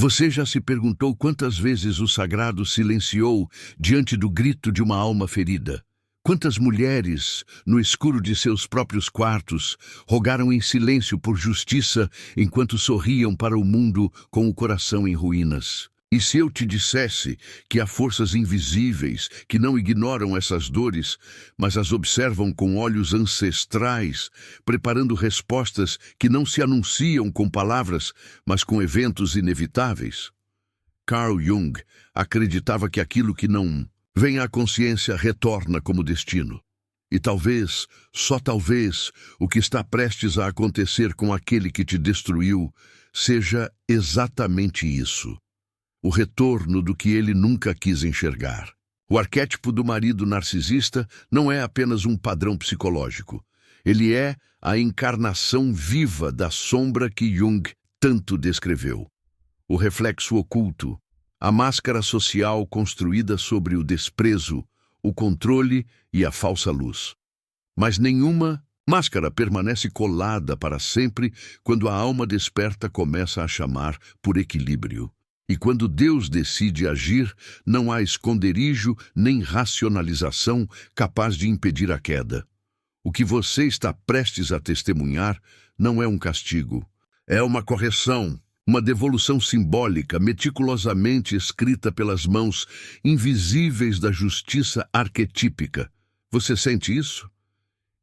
Você já se perguntou quantas vezes o sagrado silenciou diante do grito de uma alma ferida? Quantas mulheres, no escuro de seus próprios quartos, rogaram em silêncio por justiça enquanto sorriam para o mundo com o coração em ruínas? E se eu te dissesse que há forças invisíveis que não ignoram essas dores, mas as observam com olhos ancestrais, preparando respostas que não se anunciam com palavras, mas com eventos inevitáveis? Carl Jung acreditava que aquilo que não vem à consciência retorna como destino. E talvez, só talvez, o que está prestes a acontecer com aquele que te destruiu seja exatamente isso. O retorno do que ele nunca quis enxergar. O arquétipo do marido narcisista não é apenas um padrão psicológico. Ele é a encarnação viva da sombra que Jung tanto descreveu. O reflexo oculto, a máscara social construída sobre o desprezo, o controle e a falsa luz. Mas nenhuma máscara permanece colada para sempre quando a alma desperta começa a chamar por equilíbrio. E quando Deus decide agir, não há esconderijo nem racionalização capaz de impedir a queda. O que você está prestes a testemunhar não é um castigo. É uma correção, uma devolução simbólica meticulosamente escrita pelas mãos invisíveis da justiça arquetípica. Você sente isso?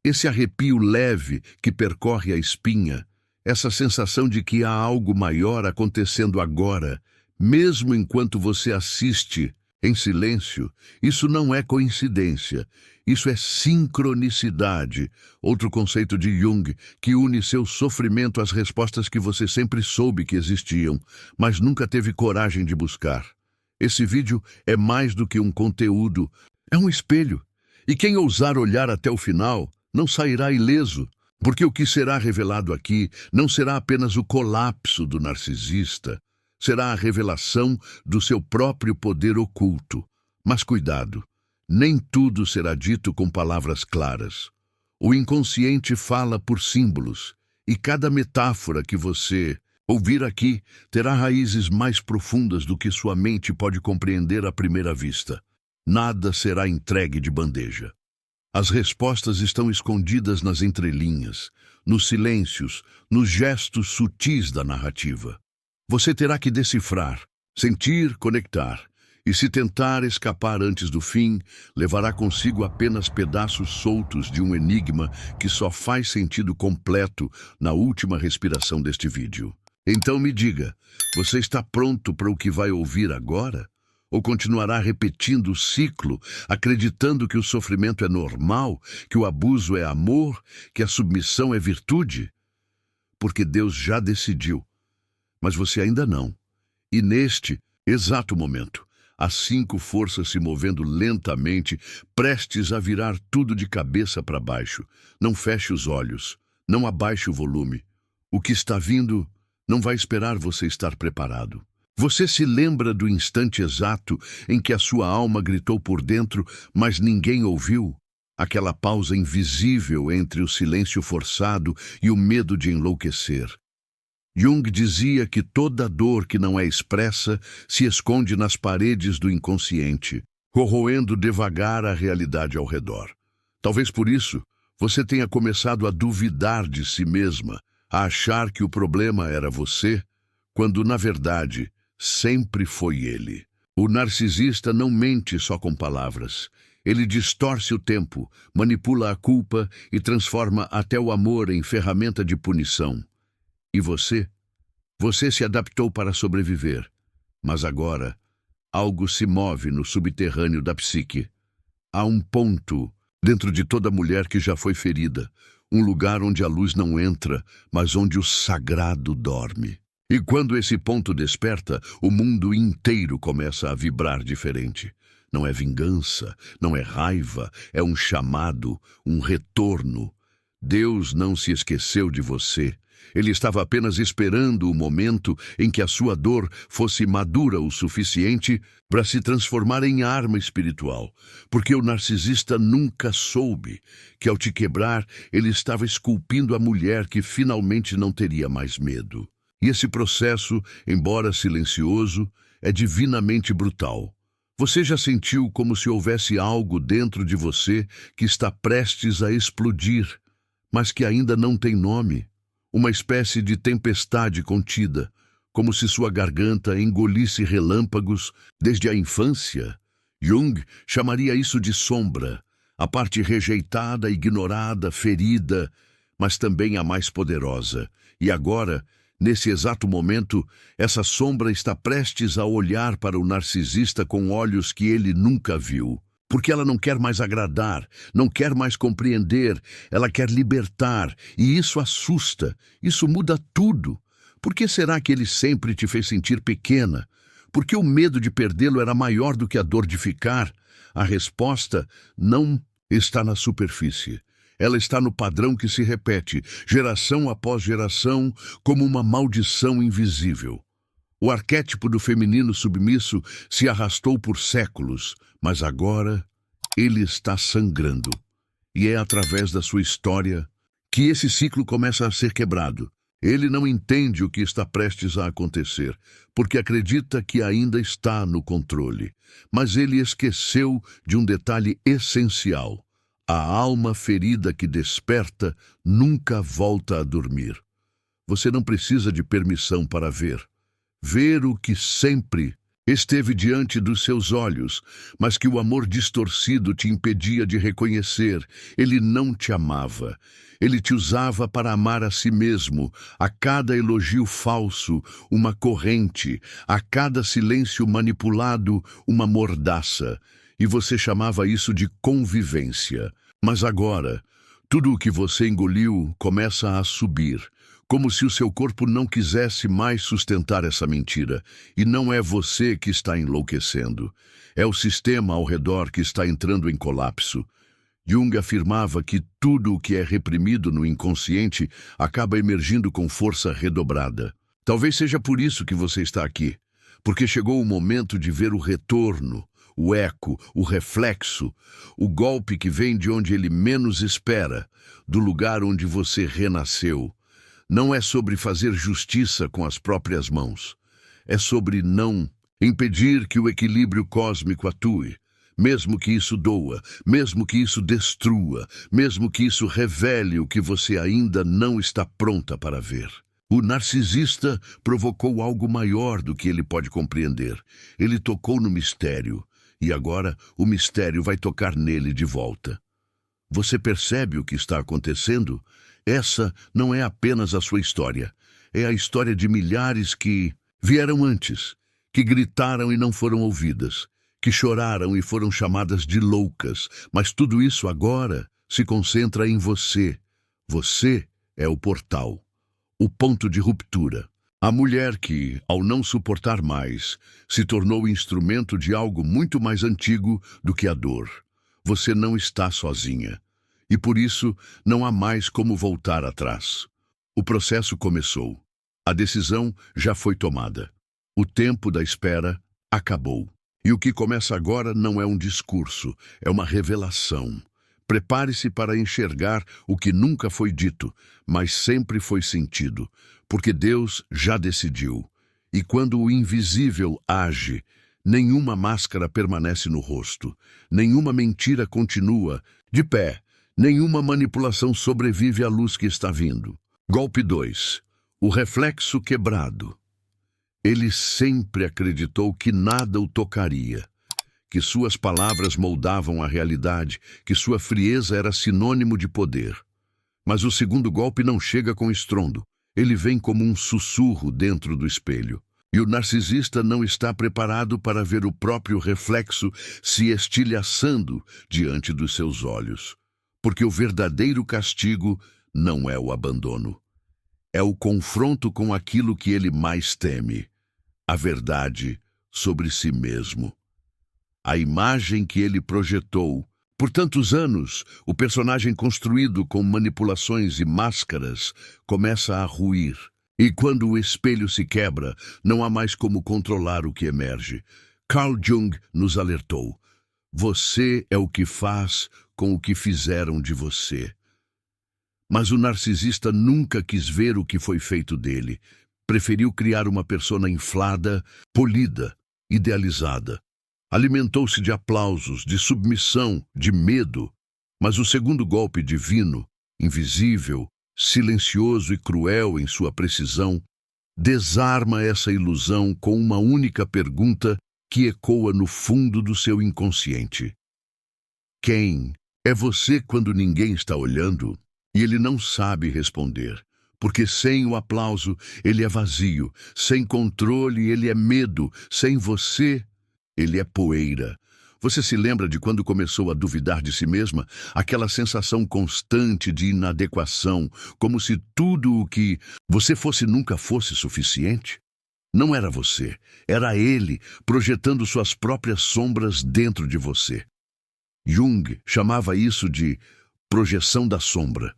Esse arrepio leve que percorre a espinha, essa sensação de que há algo maior acontecendo agora, mesmo enquanto você assiste em silêncio, isso não é coincidência, isso é sincronicidade, outro conceito de Jung que une seu sofrimento às respostas que você sempre soube que existiam, mas nunca teve coragem de buscar. Esse vídeo é mais do que um conteúdo, é um espelho, e quem ousar olhar até o final não sairá ileso, porque o que será revelado aqui não será apenas o colapso do narcisista, será a revelação do seu próprio poder oculto. Mas cuidado, nem tudo será dito com palavras claras. O inconsciente fala por símbolos, e cada metáfora que você ouvir aqui terá raízes mais profundas do que sua mente pode compreender à primeira vista. Nada será entregue de bandeja. As respostas estão escondidas nas entrelinhas, nos silêncios, nos gestos sutis da narrativa. Você terá que decifrar, sentir, conectar, e se tentar escapar antes do fim, levará consigo apenas pedaços soltos de um enigma que só faz sentido completo na última respiração deste vídeo. Então me diga, você está pronto para o que vai ouvir agora? Ou continuará repetindo o ciclo, acreditando que o sofrimento é normal, que o abuso é amor, que a submissão é virtude? Porque Deus já decidiu. Mas você ainda não. E neste exato momento, há 5 forças se movendo lentamente, prestes a virar tudo de cabeça para baixo. Não feche os olhos, não abaixe o volume. O que está vindo não vai esperar você estar preparado. Você se lembra do instante exato em que a sua alma gritou por dentro, mas ninguém ouviu? Aquela pausa invisível entre o silêncio forçado e o medo de enlouquecer. Jung dizia que toda dor que não é expressa se esconde nas paredes do inconsciente, corroendo devagar a realidade ao redor. Talvez por isso você tenha começado a duvidar de si mesma, a achar que o problema era você, quando, na verdade, sempre foi ele. O narcisista não mente só com palavras. Ele distorce o tempo, manipula a culpa e transforma até o amor em ferramenta de punição. E você? Você se adaptou para sobreviver. Mas agora, algo se move no subterrâneo da psique. Há um ponto dentro de toda mulher que já foi ferida. Um lugar onde a luz não entra, mas onde o sagrado dorme. E quando esse ponto desperta, o mundo inteiro começa a vibrar diferente. Não é vingança, não é raiva, é um chamado, um retorno. Deus não se esqueceu de você. Ele estava apenas esperando o momento em que a sua dor fosse madura o suficiente para se transformar em arma espiritual, porque o narcisista nunca soube que, ao te quebrar, ele estava esculpindo a mulher que finalmente não teria mais medo. E esse processo, embora silencioso, é divinamente brutal. Você já sentiu como se houvesse algo dentro de você que está prestes a explodir, mas que ainda não tem nome? Uma espécie de tempestade contida, como se sua garganta engolisse relâmpagos desde a infância. Jung chamaria isso de sombra, a parte rejeitada, ignorada, ferida, mas também a mais poderosa. E agora, nesse exato momento, essa sombra está prestes a olhar para o narcisista com olhos que ele nunca viu. Porque ela não quer mais agradar, não quer mais compreender, ela quer libertar, e isso assusta, isso muda tudo. Por que será que ele sempre te fez sentir pequena? Por que o medo de perdê-lo era maior do que a dor de ficar? A resposta não está na superfície. Ela está no padrão que se repete, geração após geração, como uma maldição invisível. O arquétipo do feminino submisso se arrastou por séculos, mas agora ele está sangrando. E é através da sua história que esse ciclo começa a ser quebrado. Ele não entende o que está prestes a acontecer, porque acredita que ainda está no controle. Mas ele esqueceu de um detalhe essencial. A alma ferida que desperta nunca volta a dormir. Você não precisa de permissão para ver. Ver o que sempre esteve diante dos seus olhos, mas que o amor distorcido te impedia de reconhecer. Ele não te amava. Ele te usava para amar a si mesmo. A cada elogio falso, uma corrente. A cada silêncio manipulado, uma mordaça. E você chamava isso de convivência. Mas agora, tudo o que você engoliu começa a subir. Como se o seu corpo não quisesse mais sustentar essa mentira. E não é você que está enlouquecendo. É o sistema ao redor que está entrando em colapso. Jung afirmava que tudo o que é reprimido no inconsciente acaba emergindo com força redobrada. Talvez seja por isso que você está aqui. Porque chegou o momento de ver o retorno, o eco, o reflexo, o golpe que vem de onde ele menos espera, do lugar onde você renasceu. Não é sobre fazer justiça com as próprias mãos. É sobre não impedir que o equilíbrio cósmico atue, mesmo que isso doa, mesmo que isso destrua, mesmo que isso revele o que você ainda não está pronta para ver. O narcisista provocou algo maior do que ele pode compreender. Ele tocou no mistério, e agora o mistério vai tocar nele de volta. Você percebe o que está acontecendo? Essa não é apenas a sua história. É a história de milhares que vieram antes, que gritaram e não foram ouvidas, que choraram e foram chamadas de loucas. Mas tudo isso agora se concentra em você. Você é o portal, o ponto de ruptura. A mulher que, ao não suportar mais, se tornou instrumento de algo muito mais antigo do que a dor. Você não está sozinha. E por isso, não há mais como voltar atrás. O processo começou. A decisão já foi tomada. O tempo da espera acabou. E o que começa agora não é um discurso, é uma revelação. Prepare-se para enxergar o que nunca foi dito, mas sempre foi sentido, porque Deus já decidiu. E quando o invisível age, nenhuma máscara permanece no rosto, nenhuma mentira continua de pé. Nenhuma manipulação sobrevive à luz que está vindo. Golpe 2. O reflexo quebrado. Ele sempre acreditou que nada o tocaria, que suas palavras moldavam a realidade, que sua frieza era sinônimo de poder. Mas o segundo golpe não chega com estrondo. Ele vem como um sussurro dentro do espelho. E o narcisista não está preparado para ver o próprio reflexo se estilhaçando diante dos seus olhos. Porque o verdadeiro castigo não é o abandono. É o confronto com aquilo que ele mais teme, a verdade sobre si mesmo. A imagem que ele projetou. Por tantos anos, o personagem construído com manipulações e máscaras começa a ruir. E quando o espelho se quebra, não há mais como controlar o que emerge. Carl Jung nos alertou. Você é o que faz com o que fizeram de você. Mas o narcisista nunca quis ver o que foi feito dele. Preferiu criar uma persona inflada, polida, idealizada. Alimentou-se de aplausos, de submissão, de medo. Mas o segundo golpe divino, invisível, silencioso e cruel em sua precisão, desarma essa ilusão com uma única pergunta que ecoa no fundo do seu inconsciente. Quem é você quando ninguém está olhando? E ele não sabe responder, porque sem o aplauso ele é vazio, sem controle ele é medo, sem você ele é poeira. Você se lembra de quando começou a duvidar de si mesma? Aquela sensação constante de inadequação, como se tudo o que você fosse nunca fosse suficiente? Não era você, era ele projetando suas próprias sombras dentro de você. Jung chamava isso de projeção da sombra.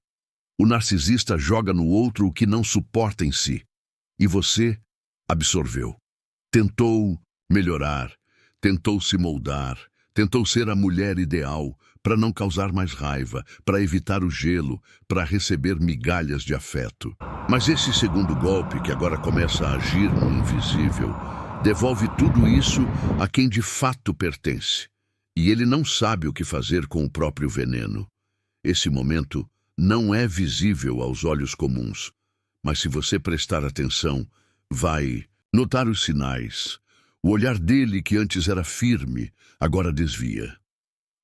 O narcisista joga no outro o que não suporta em si. E você absorveu. Tentou melhorar, tentou se moldar, tentou ser a mulher ideal para não causar mais raiva, para evitar o gelo, para receber migalhas de afeto. Mas esse segundo golpe, que agora começa a agir no invisível, devolve tudo isso a quem de fato pertence. E ele não sabe o que fazer com o próprio veneno. Esse momento não é visível aos olhos comuns, mas se você prestar atenção, vai notar os sinais. O olhar dele, que antes era firme, agora desvia.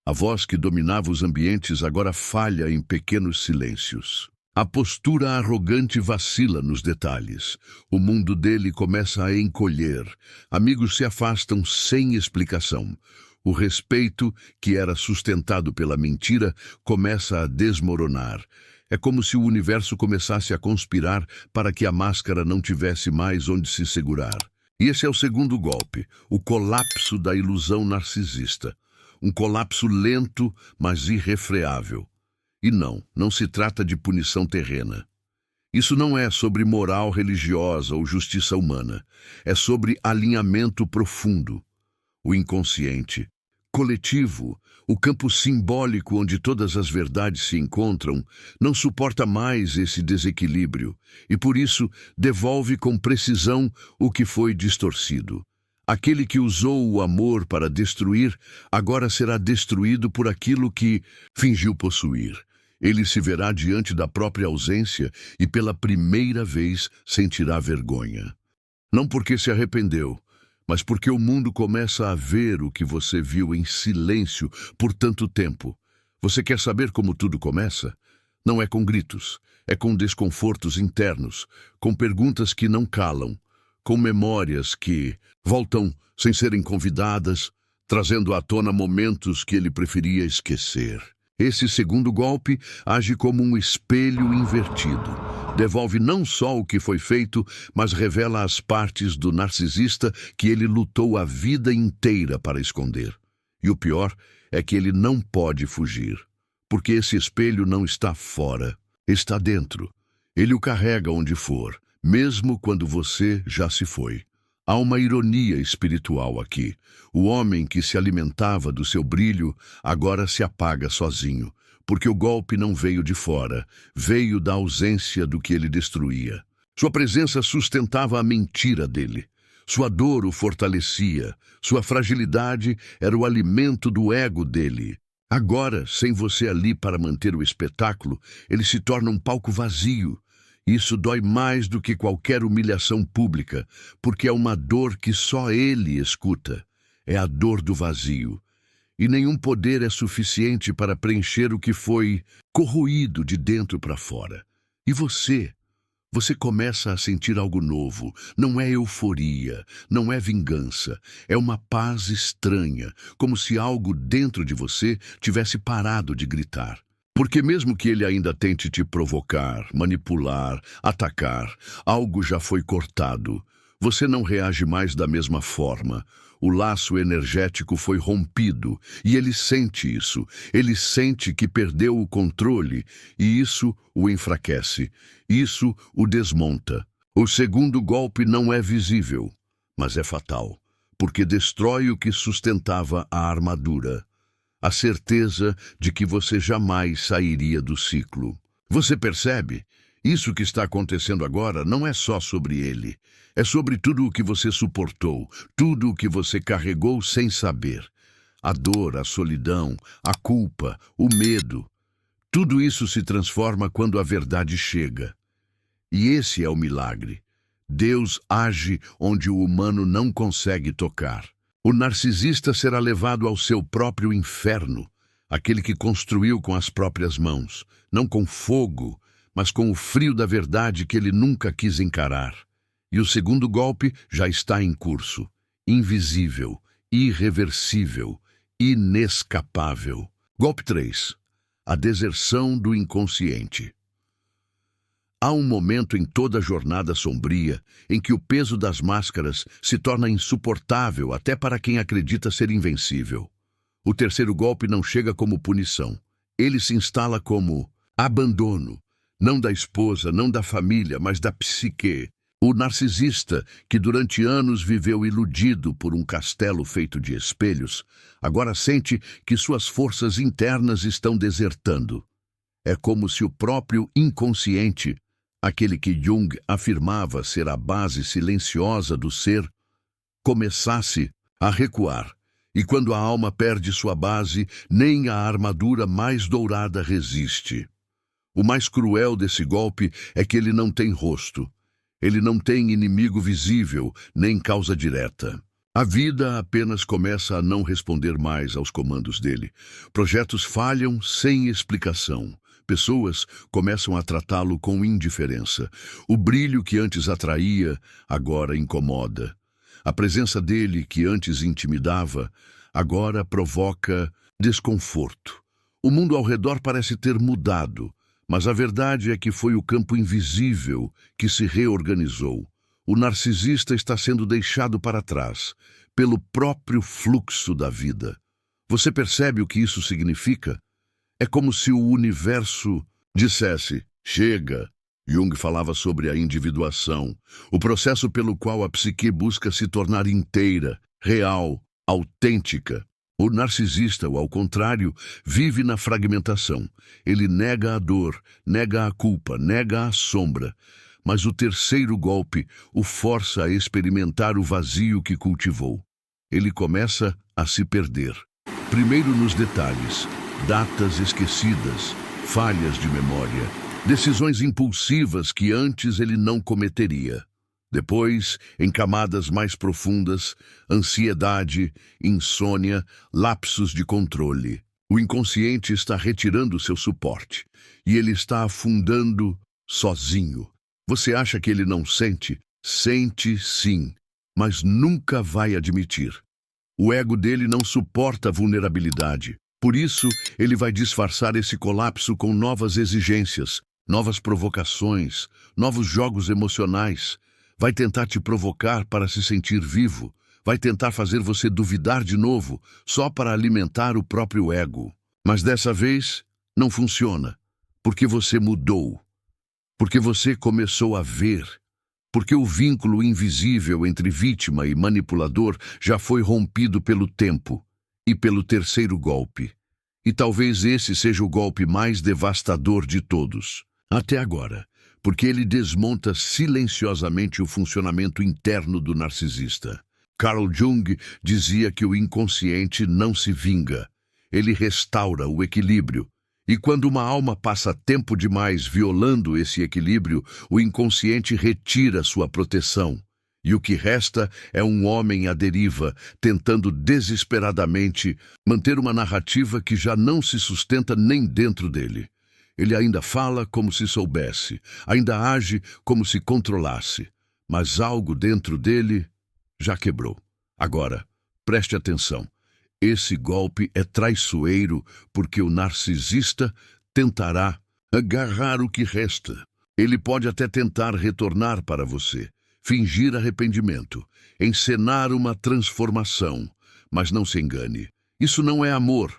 A voz que dominava os ambientes agora falha em pequenos silêncios. A postura arrogante vacila nos detalhes. O mundo dele começa a encolher. Amigos se afastam sem explicação. O respeito, que era sustentado pela mentira, começa a desmoronar. É como se o universo começasse a conspirar para que a máscara não tivesse mais onde se segurar. E esse é o segundo golpe, o colapso da ilusão narcisista. Um colapso lento, mas irrefreável. E não se trata de punição terrena. Isso não é sobre moral religiosa ou justiça humana. É sobre alinhamento profundo. O inconsciente, coletivo, o campo simbólico onde todas as verdades se encontram, não suporta mais esse desequilíbrio e, por isso, devolve com precisão o que foi distorcido. Aquele que usou o amor para destruir, agora será destruído por aquilo que fingiu possuir. Ele se verá diante da própria ausência e, pela primeira vez, sentirá vergonha. Não porque se arrependeu, mas porque o mundo começa a ver o que você viu em silêncio por tanto tempo. Você quer saber como tudo começa? Não é com gritos, é com desconfortos internos, com perguntas que não calam, com memórias que voltam sem serem convidadas, trazendo à tona momentos que ele preferia esquecer. Esse segundo golpe age como um espelho invertido. Devolve não só o que foi feito, mas revela as partes do narcisista que ele lutou a vida inteira para esconder. E o pior é que ele não pode fugir, porque esse espelho não está fora, está dentro. Ele o carrega onde for, mesmo quando você já se foi. Há uma ironia espiritual aqui. O homem que se alimentava do seu brilho agora se apaga sozinho, porque o golpe não veio de fora, veio da ausência do que ele destruía. Sua presença sustentava a mentira dele. Sua dor o fortalecia. Sua fragilidade era o alimento do ego dele. Agora, sem você ali para manter o espetáculo, ele se torna um palco vazio. Isso dói mais do que qualquer humilhação pública, porque é uma dor que só ele escuta. É a dor do vazio. E nenhum poder é suficiente para preencher o que foi corroído de dentro para fora. E você começa a sentir algo novo. Não é euforia, não é vingança. É uma paz estranha, como se algo dentro de você tivesse parado de gritar. Porque mesmo que ele ainda tente te provocar, manipular, atacar, algo já foi cortado. Você não reage mais da mesma forma. O laço energético foi rompido e ele sente isso. Ele sente que perdeu o controle e isso o enfraquece. Isso o desmonta. O segundo golpe não é visível, mas é fatal, porque destrói o que sustentava a armadura. A certeza de que você jamais sairia do ciclo. Você percebe? Isso que está acontecendo agora não é só sobre ele. É sobre tudo o que você suportou, tudo o que você carregou sem saber. A dor, a solidão, a culpa, o medo. Tudo isso se transforma quando a verdade chega. E esse é o milagre. Deus age onde o humano não consegue tocar. O narcisista será levado ao seu próprio inferno, aquele que construiu com as próprias mãos, não com fogo, mas com o frio da verdade que ele nunca quis encarar. E o segundo golpe já está em curso. Invisível, irreversível, inescapável. Golpe 3. A deserção do inconsciente. Há um momento em toda a jornada sombria em que o peso das máscaras se torna insuportável até para quem acredita ser invencível. O terceiro golpe não chega como punição. Ele se instala como abandono, não da esposa, não da família, mas da psique. O narcisista, que durante anos viveu iludido por um castelo feito de espelhos, agora sente que suas forças internas estão desertando. É como se o próprio inconsciente, aquele que Jung afirmava ser a base silenciosa do ser, começasse a recuar. E quando a alma perde sua base, nem a armadura mais dourada resiste. O mais cruel desse golpe é que ele não tem rosto. Ele não tem inimigo visível, nem causa direta. A vida apenas começa a não responder mais aos comandos dele. Projetos falham sem explicação. Pessoas começam a tratá-lo com indiferença. O brilho que antes atraía, agora incomoda. A presença dele, que antes intimidava, agora provoca desconforto. O mundo ao redor parece ter mudado, mas a verdade é que foi o campo invisível que se reorganizou. O narcisista está sendo deixado para trás, pelo próprio fluxo da vida. Você percebe o que isso significa? É como se o universo dissesse, chega. Jung falava sobre a individuação, o processo pelo qual a psique busca se tornar inteira, real, autêntica. O narcisista, ao contrário, vive na fragmentação. Ele nega a dor, nega a culpa, nega a sombra. Mas o terceiro golpe o força a experimentar o vazio que cultivou. Ele começa a se perder. Primeiro nos detalhes, datas esquecidas, falhas de memória, decisões impulsivas que antes ele não cometeria. Depois, em camadas mais profundas, ansiedade, insônia, lapsos de controle. O inconsciente está retirando seu suporte e ele está afundando sozinho. Você acha que ele não sente? Sente sim, mas nunca vai admitir. O ego dele não suporta a vulnerabilidade. Por isso, ele vai disfarçar esse colapso com novas exigências, novas provocações, novos jogos emocionais. Vai tentar te provocar para se sentir vivo. Vai tentar fazer você duvidar de novo, só para alimentar o próprio ego. Mas dessa vez, não funciona. Porque você mudou. Porque você começou a ver. Porque o vínculo invisível entre vítima e manipulador já foi rompido pelo tempo e pelo terceiro golpe. E talvez esse seja o golpe mais devastador de todos, até agora. Porque ele desmonta silenciosamente o funcionamento interno do narcisista. Carl Jung dizia que o inconsciente não se vinga, ele restaura o equilíbrio. E quando uma alma passa tempo demais violando esse equilíbrio, o inconsciente retira sua proteção. E o que resta é um homem à deriva, tentando desesperadamente manter uma narrativa que já não se sustenta nem dentro dele. Ele ainda fala como se soubesse, ainda age como se controlasse, mas algo dentro dele já quebrou. Agora, preste atenção. Esse golpe é traiçoeiro porque o narcisista tentará agarrar o que resta. Ele pode até tentar retornar para você, fingir arrependimento, encenar uma transformação, mas não se engane. Isso não é amor,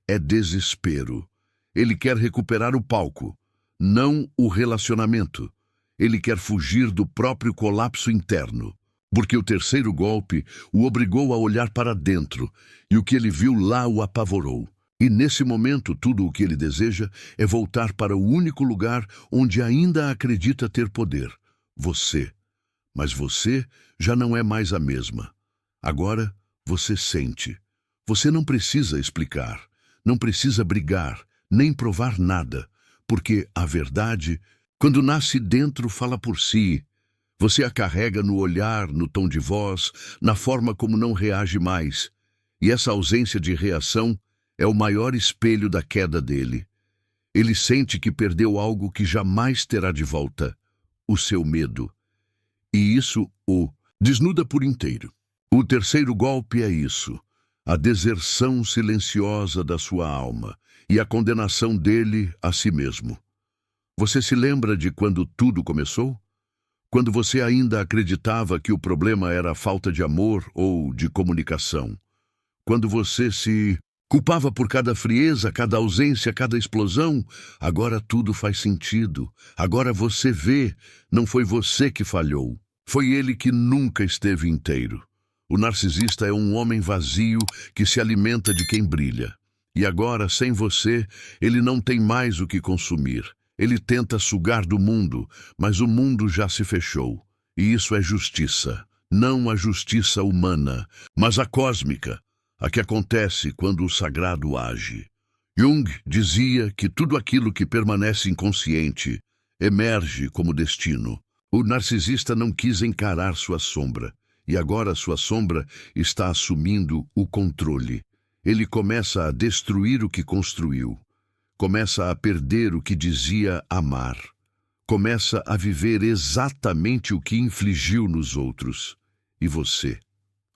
é desespero. Ele quer recuperar o palco, não o relacionamento. Ele quer fugir do próprio colapso interno, porque o terceiro golpe o obrigou a olhar para dentro, e o que ele viu lá o apavorou. E nesse momento, tudo o que ele deseja é voltar para o único lugar onde ainda acredita ter poder: você. Mas você já não é mais a mesma. Agora, você sente. Você não precisa explicar, não precisa brigar, nem provar nada, porque a verdade, quando nasce dentro, fala por si. Você a carrega no olhar, no tom de voz, na forma como não reage mais. E essa ausência de reação é o maior espelho da queda dele. Ele sente que perdeu algo que jamais terá de volta: o seu medo. E isso o desnuda por inteiro. O terceiro golpe é isso: a deserção silenciosa da sua alma e a condenação dele a si mesmo. Você se lembra de quando tudo começou? Quando você ainda acreditava que o problema era a falta de amor ou de comunicação. Quando você se culpava por cada frieza, cada ausência, cada explosão. Agora tudo faz sentido. Agora você vê, não foi você que falhou. Foi ele que nunca esteve inteiro. O narcisista é um homem vazio que se alimenta de quem brilha. E agora, sem você, ele não tem mais o que consumir. Ele tenta sugar do mundo, mas o mundo já se fechou. E isso é justiça. Não a justiça humana, mas a cósmica, a que acontece quando o sagrado age. Jung dizia que tudo aquilo que permanece inconsciente emerge como destino. O narcisista não quis encarar sua sombra, e agora sua sombra está assumindo o controle. Ele começa a destruir o que construiu. Começa a perder o que dizia amar. Começa a viver exatamente o que infligiu nos outros. E você?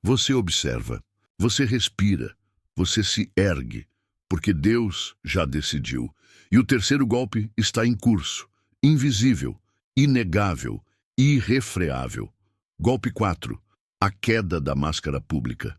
Você observa, você respira, você se ergue, porque Deus já decidiu. E o terceiro golpe está em curso, invisível, inegável, irrefreável. Golpe 4. A queda da máscara pública.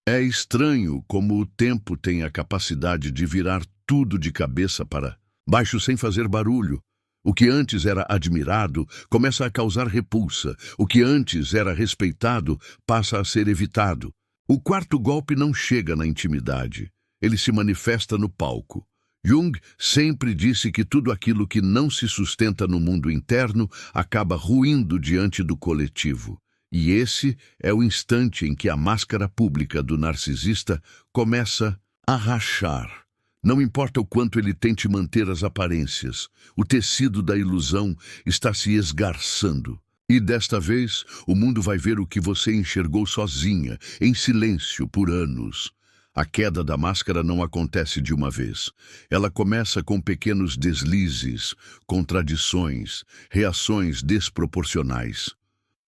É estranho como o tempo tem a capacidade de virar tudo de cabeça para baixo sem fazer barulho. O que antes era admirado começa a causar repulsa. O que antes era respeitado passa a ser evitado. O quarto golpe não chega na intimidade. Ele se manifesta no palco. Jung sempre disse que tudo aquilo que não se sustenta no mundo interno acaba ruindo diante do coletivo. E esse é o instante em que a máscara pública do narcisista começa a rachar. Não importa o quanto ele tente manter as aparências, o tecido da ilusão está se esgarçando. E desta vez, o mundo vai ver o que você enxergou sozinha, em silêncio, por anos. A queda da máscara não acontece de uma vez. Ela começa com pequenos deslizes, contradições, reações desproporcionais.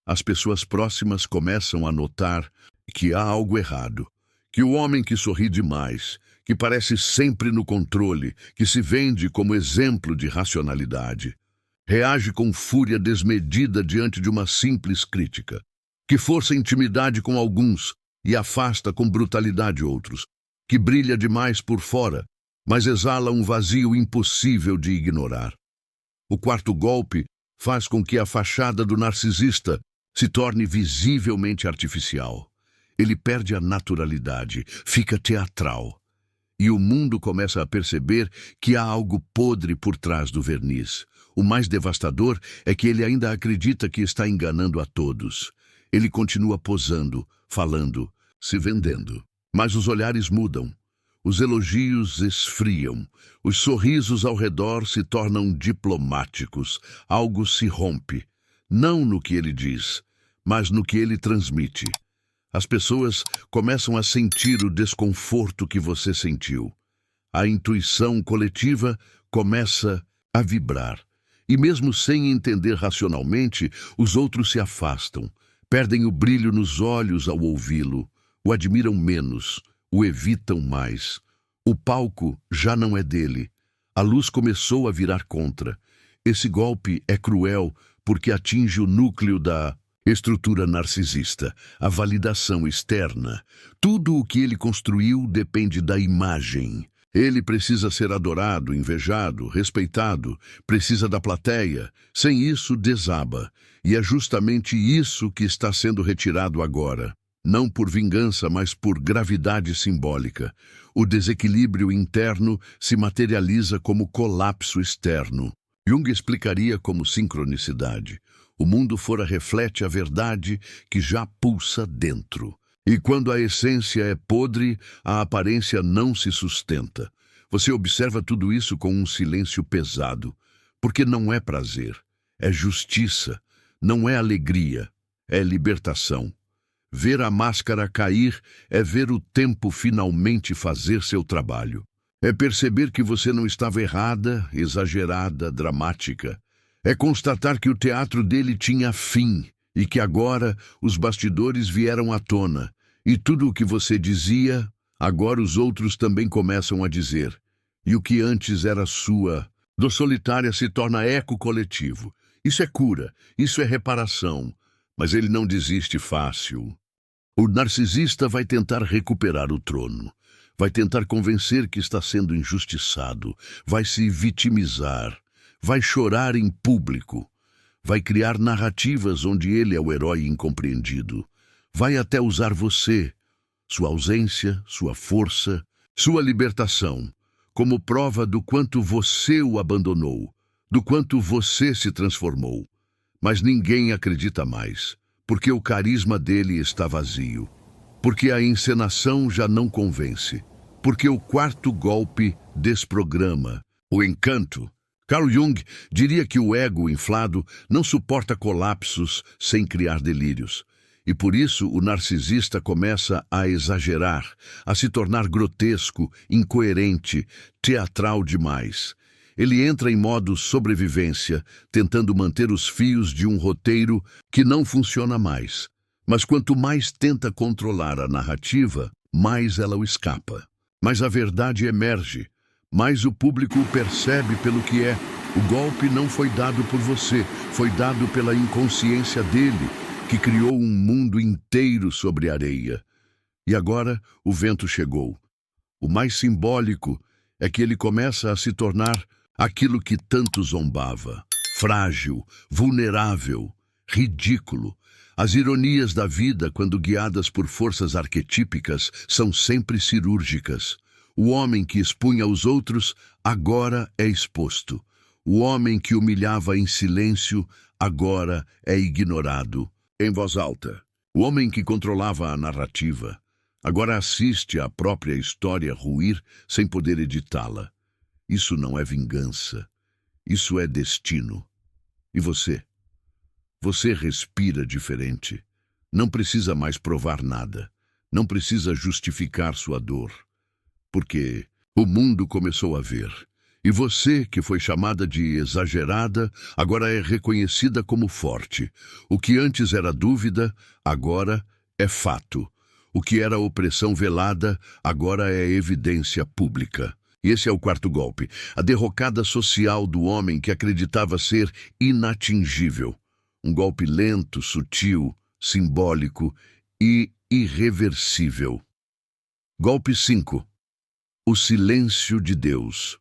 As pessoas próximas começam a notar que há algo errado, que o homem que sorri demais, que parece sempre no controle, que se vende como exemplo de racionalidade, reage com fúria desmedida diante de uma simples crítica, que força intimidade com alguns e afasta com brutalidade outros, que brilha demais por fora, mas exala um vazio impossível de ignorar. O quarto golpe faz com que a fachada do narcisista se torne visivelmente artificial. Ele perde a naturalidade, fica teatral. E o mundo começa a perceber que há algo podre por trás do verniz. O mais devastador é que ele ainda acredita que está enganando a todos. Ele continua posando, falando, se vendendo. Mas os olhares mudam. Os elogios esfriam. Os sorrisos ao redor se tornam diplomáticos. Algo se rompe. Não no que ele diz, mas no que ele transmite. As pessoas começam a sentir o desconforto que você sentiu. A intuição coletiva começa a vibrar. E mesmo sem entender racionalmente, os outros se afastam, perdem o brilho nos olhos ao ouvi-lo, o admiram menos, o evitam mais. O palco já não é dele. A luz começou a virar contra. Esse golpe é cruel porque atinge o núcleo da estrutura narcisista, a validação externa. Tudo o que ele construiu depende da imagem. Ele precisa ser adorado, invejado, respeitado, precisa da plateia. Sem isso, desaba. E é justamente isso que está sendo retirado agora. Não por vingança, mas por gravidade simbólica. O desequilíbrio interno se materializa como colapso externo. Jung explicaria como sincronicidade. O mundo fora reflete a verdade que já pulsa dentro. E quando a essência é podre, a aparência não se sustenta. Você observa tudo isso com um silêncio pesado, porque não é prazer, é justiça, não é alegria, é libertação. Ver a máscara cair é ver o tempo finalmente fazer seu trabalho. É perceber que você não estava errada, exagerada, dramática. É constatar que o teatro dele tinha fim e que agora os bastidores vieram à tona. E tudo o que você dizia, agora os outros também começam a dizer. E o que antes era sua, do solitária se torna eco coletivo. Isso é cura, isso é reparação. Mas ele não desiste fácil. O narcisista vai tentar recuperar o trono. Vai tentar convencer que está sendo injustiçado. Vai se vitimizar. Vai chorar em público. Vai criar narrativas onde ele é o herói incompreendido. Vai até usar você, sua ausência, sua força, sua libertação, como prova do quanto você o abandonou, do quanto você se transformou. Mas ninguém acredita mais, porque o carisma dele está vazio, porque a encenação já não convence, porque o quarto golpe desprograma o encanto. Carl Jung diria que o ego inflado não suporta colapsos sem criar delírios. E por isso o narcisista começa a exagerar, a se tornar grotesco, incoerente, teatral demais. Ele entra em modo sobrevivência, tentando manter os fios de um roteiro que não funciona mais. Mas quanto mais tenta controlar a narrativa, mais ela o escapa. Mas a verdade emerge, mais o público o percebe pelo que é. O golpe não foi dado por você, foi dado pela inconsciência dele, que criou um mundo inteiro sobre areia. E agora o vento chegou. O mais simbólico é que ele começa a se tornar aquilo que tanto zombava. Frágil, vulnerável, ridículo. As ironias da vida, quando guiadas por forças arquetípicas, são sempre cirúrgicas. O homem que expunha os outros, agora é exposto. O homem que humilhava em silêncio, agora é ignorado. Em voz alta. O homem que controlava a narrativa, agora assiste à própria história ruir sem poder editá-la. Isso não é vingança. Isso é destino. E você? Você respira diferente. Não precisa mais provar nada. Não precisa justificar sua dor. Porque o mundo começou a ver. E você, que foi chamada de exagerada, agora é reconhecida como forte. O que antes era dúvida, agora é fato. O que era opressão velada, agora é evidência pública. E esse é o quarto golpe, a derrocada social do homem que acreditava ser inatingível. Um golpe lento, sutil, simbólico e irreversível. Golpe 5. O silêncio de Deus.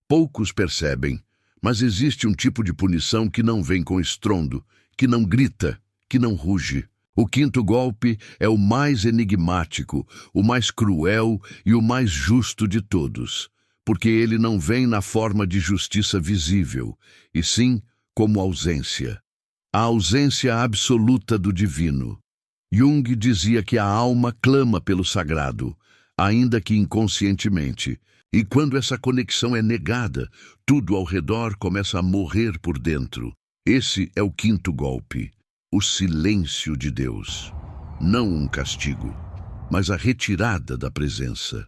Poucos percebem, mas existe um tipo de punição que não vem com estrondo, que não grita, que não ruge. O quinto golpe é o mais enigmático, o mais cruel e o mais justo de todos, porque ele não vem na forma de justiça visível, e sim como ausência. A ausência absoluta do divino. Jung dizia que a alma clama pelo sagrado, ainda que inconscientemente. E quando essa conexão é negada, tudo ao redor começa a morrer por dentro. Esse é o quinto golpe, o silêncio de Deus. Não um castigo, mas a retirada da presença,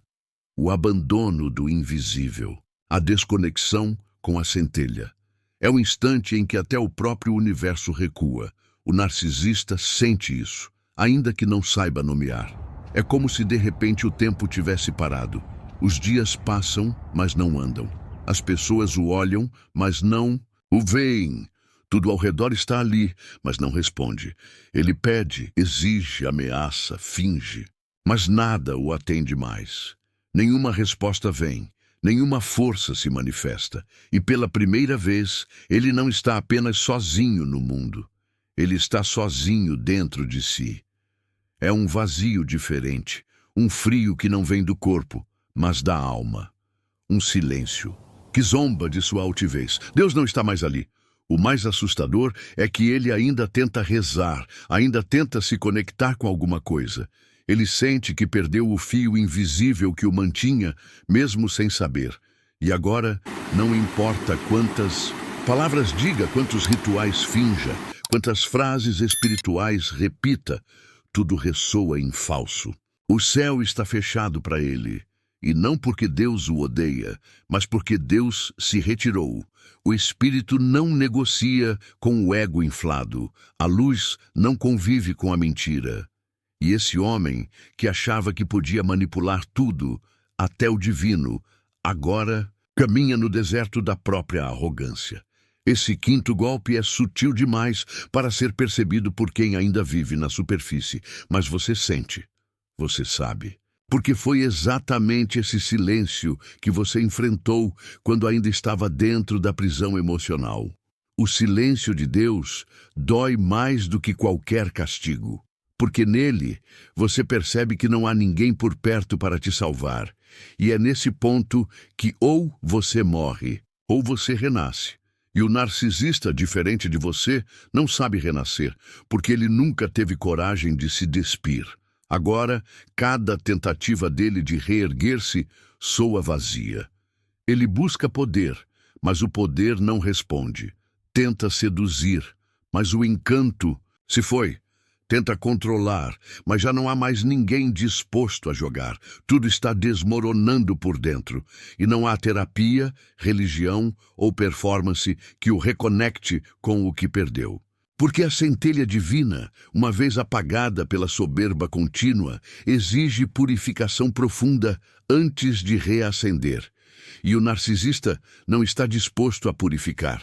o abandono do invisível, a desconexão com a centelha. É o instante em que até o próprio universo recua. O narcisista sente isso, ainda que não saiba nomear. É como se de repente o tempo tivesse parado. Os dias passam, mas não andam. As pessoas o olham, mas não o veem. Tudo ao redor está ali, mas não responde. Ele pede, exige, ameaça, finge. Mas nada o atende mais. Nenhuma resposta vem, nenhuma força se manifesta. E pela primeira vez, ele não está apenas sozinho no mundo. Ele está sozinho dentro de si. É um vazio diferente, um frio que não vem do corpo, mas da alma. Um silêncio que zomba de sua altivez. Deus não está mais ali. O mais assustador é que ele ainda tenta rezar, ainda tenta se conectar com alguma coisa. Ele sente que perdeu o fio invisível que o mantinha, mesmo sem saber. E agora, não importa quantas palavras diga, quantos rituais finja, quantas frases espirituais repita, tudo ressoa em falso. O céu está fechado para ele. E não porque Deus o odeia, mas porque Deus se retirou. O espírito não negocia com o ego inflado. A luz não convive com a mentira. E esse homem, que achava que podia manipular tudo, até o divino, agora caminha no deserto da própria arrogância. Esse quinto golpe é sutil demais para ser percebido por quem ainda vive na superfície. Mas você sente, você sabe. Porque foi exatamente esse silêncio que você enfrentou quando ainda estava dentro da prisão emocional. O silêncio de Deus dói mais do que qualquer castigo, porque nele você percebe que não há ninguém por perto para te salvar. E é nesse ponto que ou você morre, ou você renasce. E o narcisista, diferente de você, não sabe renascer, porque ele nunca teve coragem de se despir. Agora, cada tentativa dele de reerguer-se soa vazia. Ele busca poder, mas o poder não responde. Tenta seduzir, mas o encanto se foi. Tenta controlar, mas já não há mais ninguém disposto a jogar. Tudo está desmoronando por dentro. E não há terapia, religião ou performance que o reconecte com o que perdeu. Porque a centelha divina, uma vez apagada pela soberba contínua, exige purificação profunda antes de reacender. E o narcisista não está disposto a purificar.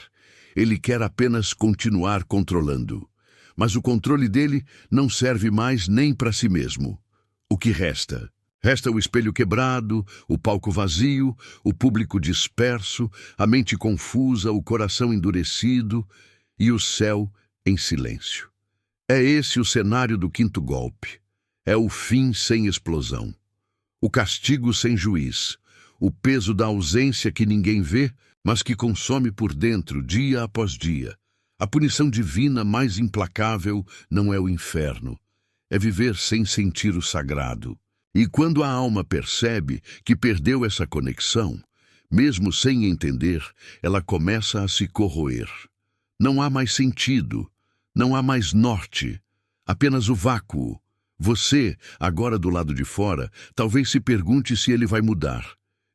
Ele quer apenas continuar controlando. Mas o controle dele não serve mais nem para si mesmo. O que resta? Resta o espelho quebrado, o palco vazio, o público disperso, a mente confusa, o coração endurecido e o céu em silêncio. É esse o cenário do quinto golpe. É o fim sem explosão. O castigo sem juiz. O peso da ausência que ninguém vê, mas que consome por dentro, dia após dia. A punição divina mais implacável não é o inferno. É viver sem sentir o sagrado. E quando a alma percebe que perdeu essa conexão, mesmo sem entender, ela começa a se corroer. Não há mais sentido. Não há mais norte, apenas o vácuo. Você, agora do lado de fora, talvez se pergunte se ele vai mudar.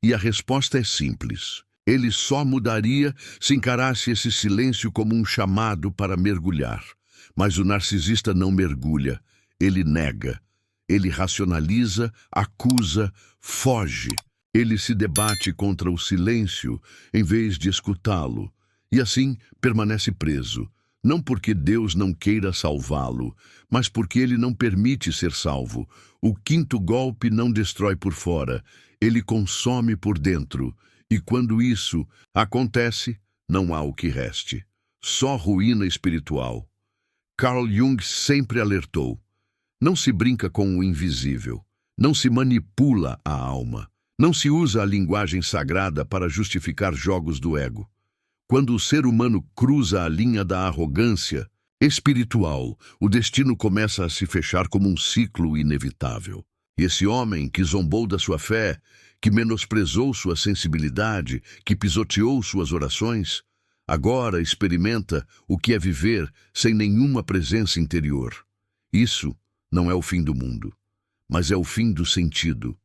E a resposta é simples. Ele só mudaria se encarasse esse silêncio como um chamado para mergulhar. Mas o narcisista não mergulha, ele nega. Ele racionaliza, acusa, foge. Ele se debate contra o silêncio em vez de escutá-lo. E assim permanece preso. Não porque Deus não queira salvá-lo, mas porque ele não permite ser salvo. O quinto golpe não destrói por fora, ele consome por dentro. E quando isso acontece, não há o que reste. Só ruína espiritual. Carl Jung sempre alertou. Não se brinca com o invisível. Não se manipula a alma. Não se usa a linguagem sagrada para justificar jogos do ego. Quando o ser humano cruza a linha da arrogância espiritual, o destino começa a se fechar como um ciclo inevitável. E esse homem que zombou da sua fé, que menosprezou sua sensibilidade, que pisoteou suas orações, agora experimenta o que é viver sem nenhuma presença interior. Isso não é o fim do mundo, mas é o fim do sentido.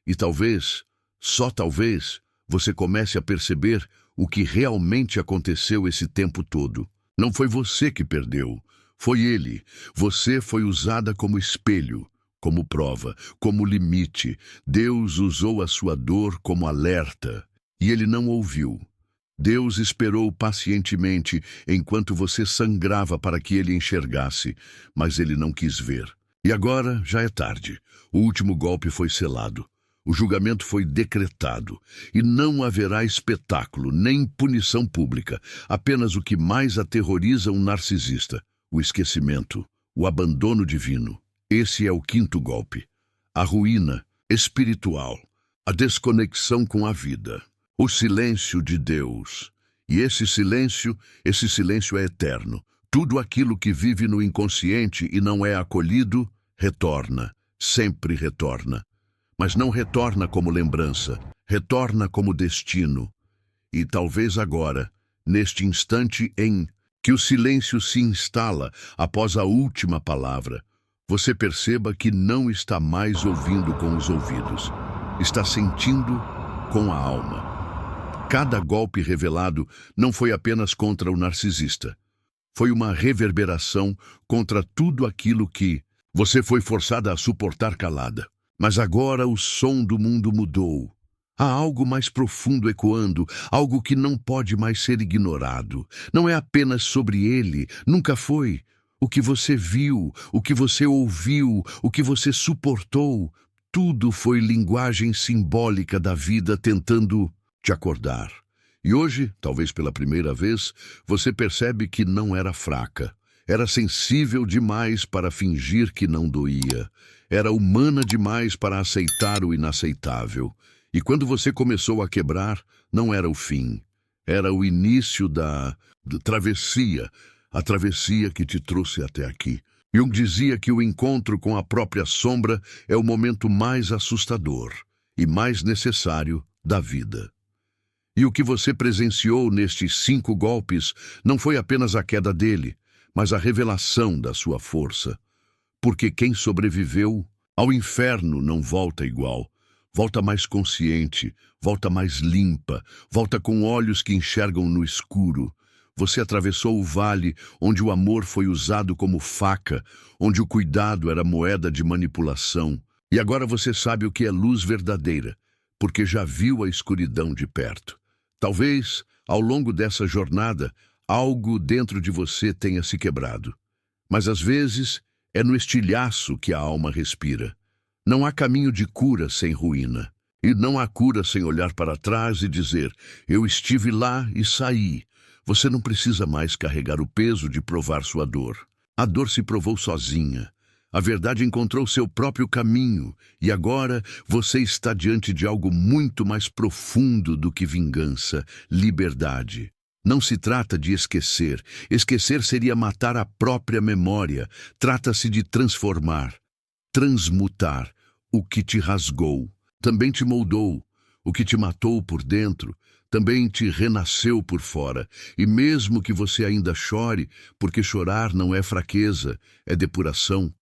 E talvez, só talvez, você comece a perceber o que realmente aconteceu esse tempo todo. Não foi você que perdeu, foi ele. Você foi usada como espelho, como prova, como limite. Deus usou a sua dor como alerta, e ele não ouviu. Deus esperou pacientemente enquanto você sangrava para que ele enxergasse, mas ele não quis ver. E agora já é tarde. O último golpe foi selado. O julgamento foi decretado, e não haverá espetáculo, nem punição pública, apenas o que mais aterroriza um narcisista, o esquecimento, o abandono divino. Esse é o quinto golpe. A ruína espiritual, a desconexão com a vida, o silêncio de Deus. E esse silêncio é eterno. Tudo aquilo que vive no inconsciente e não é acolhido, retorna, sempre retorna. Mas não retorna como lembrança, retorna como destino. E talvez agora, neste instante em que o silêncio se instala após a última palavra, você perceba que não está mais ouvindo com os ouvidos, está sentindo com a alma. Cada golpe revelado não foi apenas contra o narcisista. Foi uma reverberação contra tudo aquilo que você foi forçada a suportar calada. Mas agora o som do mundo mudou. Há algo mais profundo ecoando, algo que não pode mais ser ignorado. Não é apenas sobre ele, nunca foi. O que você viu, o que você ouviu, o que você suportou, tudo foi linguagem simbólica da vida tentando te acordar. E hoje, talvez pela primeira vez, você percebe que não era fraca. Era sensível demais para fingir que não doía. Era humana demais para aceitar o inaceitável. E quando você começou a quebrar, não era o fim. Era o início da travessia, a travessia que te trouxe até aqui. Jung dizia que o encontro com a própria sombra é o momento mais assustador e mais necessário da vida. E o que você presenciou nestes 5 golpes não foi apenas a queda dele, mas a revelação da sua força. Porque quem sobreviveu ao inferno não volta igual. Volta mais consciente, volta mais limpa, volta com olhos que enxergam no escuro. Você atravessou o vale onde o amor foi usado como faca, onde o cuidado era moeda de manipulação. E agora você sabe o que é luz verdadeira, porque já viu a escuridão de perto. Talvez, ao longo dessa jornada, algo dentro de você tenha se quebrado. Mas às vezes é no estilhaço que a alma respira. Não há caminho de cura sem ruína. E não há cura sem olhar para trás e dizer, eu estive lá e saí. Você não precisa mais carregar o peso de provar sua dor. A dor se provou sozinha. A verdade encontrou seu próprio caminho, e agora você está diante de algo muito mais profundo do que vingança, liberdade. Não se trata de esquecer. Esquecer seria matar a própria memória. Trata-se de transformar, transmutar. O que te rasgou, também te moldou. O que te matou por dentro, também te renasceu por fora. E mesmo que você ainda chore, porque chorar não é fraqueza, é depuração,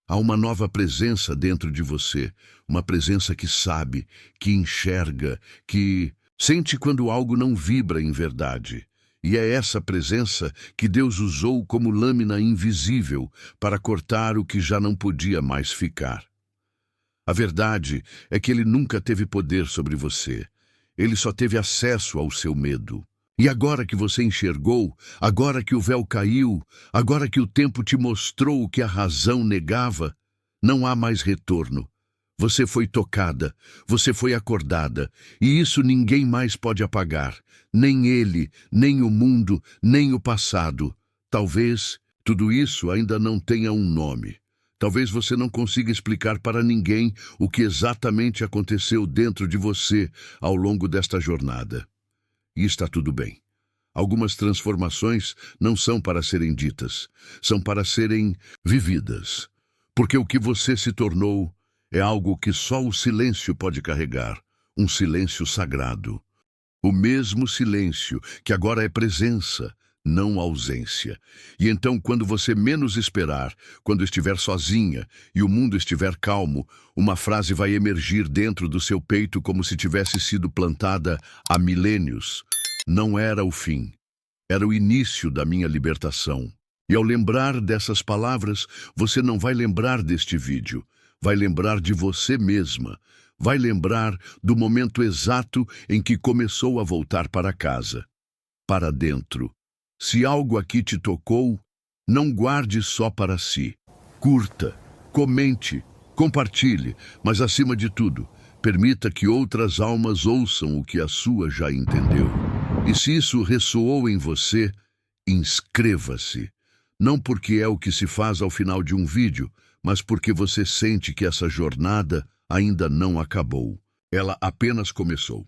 há uma nova presença dentro de você, uma presença que sabe, que enxerga, que sente quando algo não vibra em verdade. E é essa presença que Deus usou como lâmina invisível para cortar o que já não podia mais ficar. A verdade é que ele nunca teve poder sobre você. Ele só teve acesso ao seu medo. E agora que você enxergou, agora que o véu caiu, agora que o tempo te mostrou o que a razão negava, não há mais retorno. Você foi tocada, você foi acordada, e isso ninguém mais pode apagar. Nem ele, nem o mundo, nem o passado. Talvez tudo isso ainda não tenha um nome. Talvez você não consiga explicar para ninguém o que exatamente aconteceu dentro de você ao longo desta jornada. E está tudo bem. Algumas transformações não são para serem ditas, são para serem vividas. Porque o que você se tornou é algo que só o silêncio pode carregar, um silêncio sagrado. O mesmo silêncio que agora é presença, não ausência. E então, quando você menos esperar, quando estiver sozinha e o mundo estiver calmo, uma frase vai emergir dentro do seu peito como se tivesse sido plantada há milênios. Não era o fim, era o início da minha libertação. E ao lembrar dessas palavras, você não vai lembrar deste vídeo, vai lembrar de você mesma, vai lembrar do momento exato em que começou a voltar para casa, para dentro. Se algo aqui te tocou, não guarde só para si. Curta, comente, compartilhe, mas acima de tudo, permita que outras almas ouçam o que a sua já entendeu. E se isso ressoou em você, inscreva-se. Não porque é o que se faz ao final de um vídeo, mas porque você sente que essa jornada ainda não acabou. Ela apenas começou.